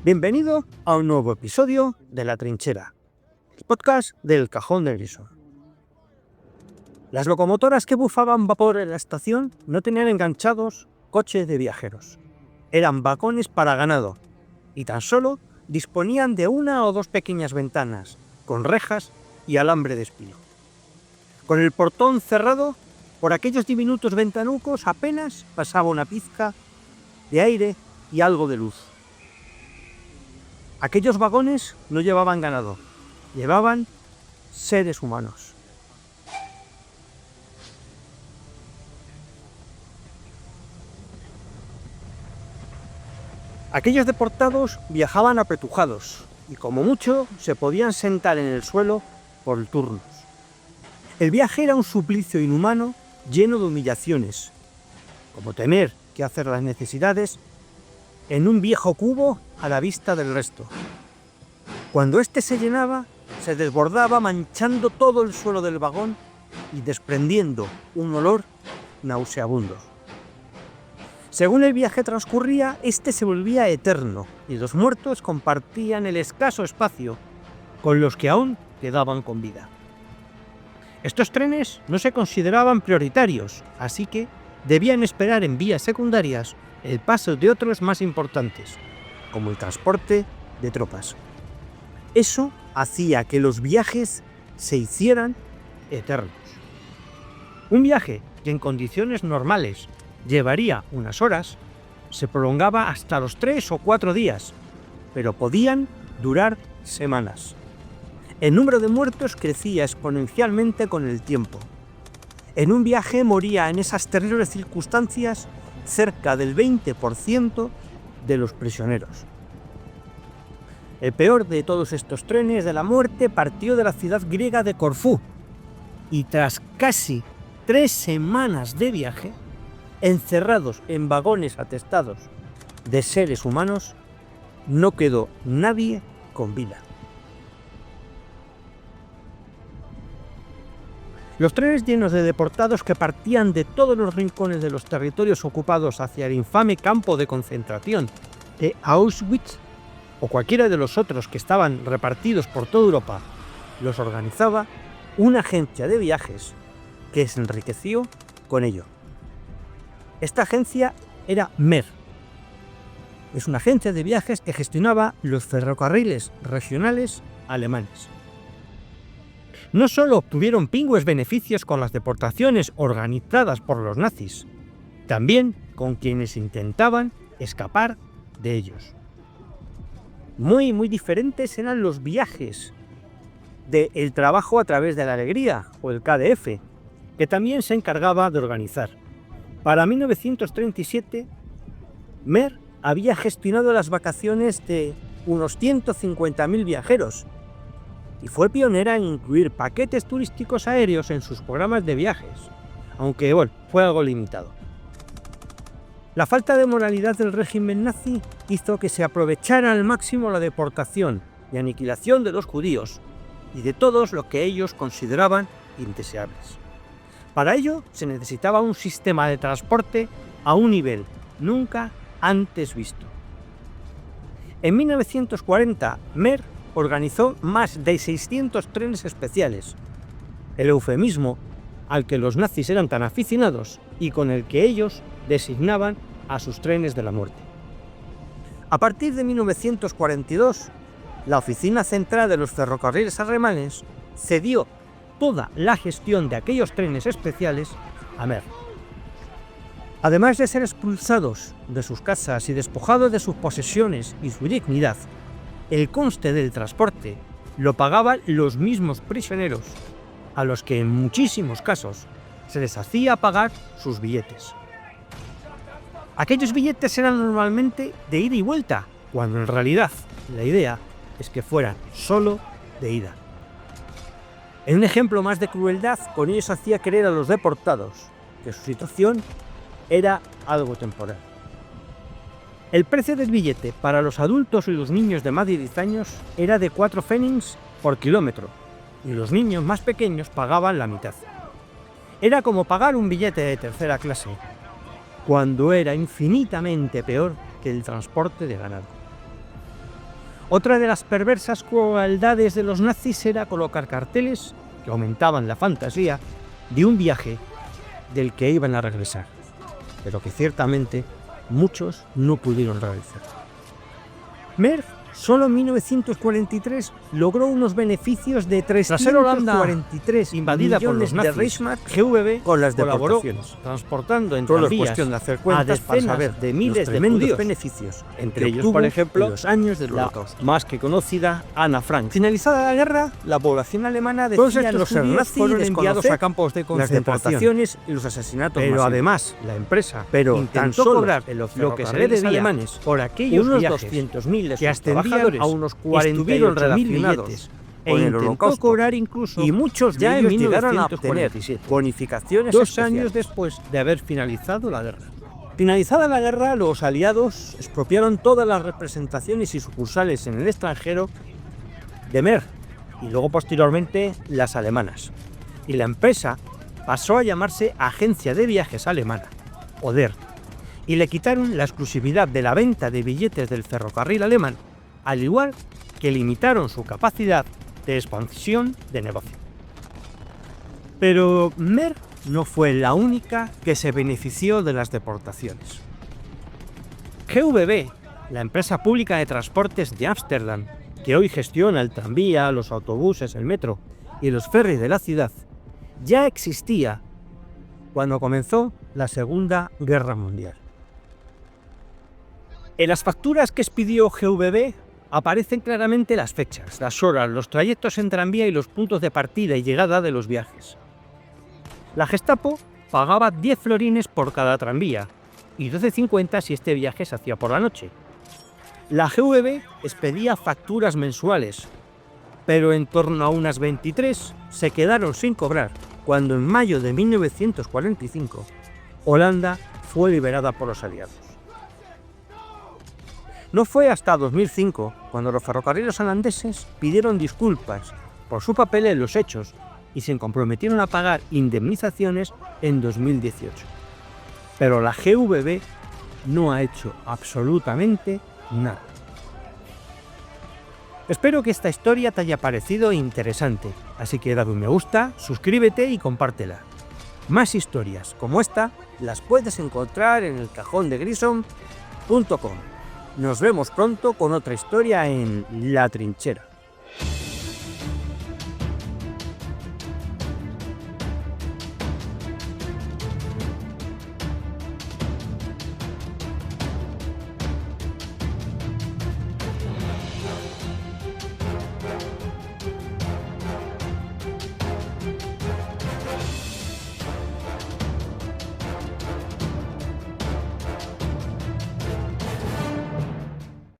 Bienvenido a un nuevo episodio de La Trinchera, el podcast del Cajón de Grison. Las locomotoras que bufaban vapor en la estación no tenían enganchados coches de viajeros. Eran vagones para ganado y tan solo disponían de una o dos pequeñas ventanas con rejas y alambre de espino. Con el portón cerrado, por aquellos diminutos ventanucos apenas pasaba una pizca de aire y algo de luz. Aquellos vagones no llevaban ganado, llevaban seres humanos. Aquellos deportados viajaban apretujados y como mucho se podían sentar en el suelo por turnos. El viaje era un suplicio inhumano lleno de humillaciones, como tener que hacer las necesidades en un viejo cubo a la vista del resto. Cuando éste se llenaba, se desbordaba manchando todo el suelo del vagón y desprendiendo un olor nauseabundo. Según el viaje transcurría, este se volvía eterno y los muertos compartían el escaso espacio con los que aún quedaban con vida. Estos trenes no se consideraban prioritarios, así que debían esperar en vías secundarias el paso de otros más importantes, como el transporte de tropas. Eso hacía que los viajes se hicieran eternos. Un viaje que en condiciones normales llevaría unas horas, se prolongaba hasta los 3 o 4 días, pero podían durar semanas. El número de muertos crecía exponencialmente con el tiempo. En un viaje moría en esas terribles circunstancias cerca del 20% de los prisioneros. El peor de todos estos trenes de la muerte partió de la ciudad griega de Corfú y tras casi 3 semanas de viaje, encerrados en vagones atestados de seres humanos, no quedó nadie con vida. Los trenes llenos de deportados que partían de todos los rincones de los territorios ocupados hacia el infame campo de concentración de Auschwitz o cualquiera de los otros que estaban repartidos por toda Europa, los organizaba una agencia de viajes que se enriqueció con ello. Esta agencia era MER. Es una agencia de viajes que gestionaba los ferrocarriles regionales alemanes. No solo obtuvieron pingües beneficios con las deportaciones organizadas por los nazis, también con quienes intentaban escapar de ellos. Muy diferentes eran los viajes del trabajo a través de la alegría, o el KDF, que también se encargaba de organizar. Para 1937, MER había gestionado las vacaciones de unos 150.000 viajeros, y fue pionera en incluir paquetes turísticos aéreos en sus programas de viajes, aunque fue algo limitado. La falta de moralidad del régimen nazi hizo que se aprovechara al máximo la deportación y aniquilación de los judíos y de todos lo que ellos consideraban indeseables. Para ello se necesitaba un sistema de transporte a un nivel nunca antes visto. En 1940, MER organizó más de 600 trenes especiales, el eufemismo al que los nazis eran tan aficionados y con el que ellos designaban a sus trenes de la muerte. A partir de 1942, la Oficina Central de los Ferrocarriles Alemanes cedió toda la gestión de aquellos trenes especiales a MER. Además de ser expulsados de sus casas y despojados de sus posesiones y su dignidad, el coste del transporte lo pagaban los mismos prisioneros, a los que en muchísimos casos se les hacía pagar sus billetes. Aquellos billetes eran normalmente de ida y vuelta, cuando en realidad la idea es que fueran solo de ida. En un ejemplo más de crueldad, con ellos hacía creer a los deportados que su situación era algo temporal. El precio del billete para los adultos y los niños de más de 10 años era de 4 pfennigs por kilómetro, y los niños más pequeños pagaban la mitad. Era como pagar un billete de tercera clase, cuando era infinitamente peor que el transporte de ganado. Otra de las perversas crueldades de los nazis era colocar carteles que aumentaban la fantasía de un viaje del que iban a regresar, pero que ciertamente muchos no pudieron realizar. Merck solo en 1943 logró unos beneficios de 343 invadida por los millones de nazis, Reichsmark. GVB con las colaboró deportaciones. transportando en Solo es tranvías cuestión de hacer a cuentas para decenas saber de miles los de tremendos judíos, beneficios entre que ellos, obtuvo por ejemplo, en los años del la Holocausto. más que conocida Ana Frank. Finalizada la guerra, la población alemana Todos decía estos los judíos nazis fueron enviados desconocer a campos de las concentración. deportaciones y los asesinatos Pero masivos. además, la empresa tan intentó solo cobrar en los lo que se le ferrocarriles debía alemanes por aquellos unos viajes 200.000 de que sus ascendían trabajadores a unos estuvieron 48.000 relacionados billetes con e el intentó Holocausto, cobrar incluso y muchos ya de en ellos llegaron a obtener 1947, bonificaciones 2 especiales. años después de haber finalizado la guerra. Finalizada la guerra, los aliados expropiaron todas las representaciones y sucursales en el extranjero de Merck y luego posteriormente las alemanas. Y la empresa pasó a llamarse Agencia de Viajes Alemana, Oder, y le quitaron la exclusividad de la venta de billetes del ferrocarril alemán, al igual que limitaron su capacidad de expansión de negocio. Pero Merck no fue la única que se benefició de las deportaciones. GVB, la empresa pública de transportes de Ámsterdam, que hoy gestiona el tranvía, los autobuses, el metro y los ferries de la ciudad, ya existía cuando comenzó la Segunda Guerra Mundial. En las facturas que expidió GVB aparecen claramente las fechas, las horas, los trayectos en tranvía y los puntos de partida y llegada de los viajes. La Gestapo pagaba 10 florines por cada tranvía y 12,50 si este viaje se hacía por la noche. La GVB expedía facturas mensuales, pero en torno a unas 23 se quedaron sin cobrar cuando en mayo de 1945 Holanda fue liberada por los aliados. No fue hasta 2005 cuando los ferrocarriles holandeses pidieron disculpas por su papel en los hechos y se comprometieron a pagar indemnizaciones en 2018. Pero la GVB no ha hecho absolutamente nada. Espero que esta historia te haya parecido interesante, así que dale un me gusta, suscríbete y compártela. Más historias como esta las puedes encontrar en el cajón de Grissom.com. Nos vemos pronto con otra historia en La Trinchera.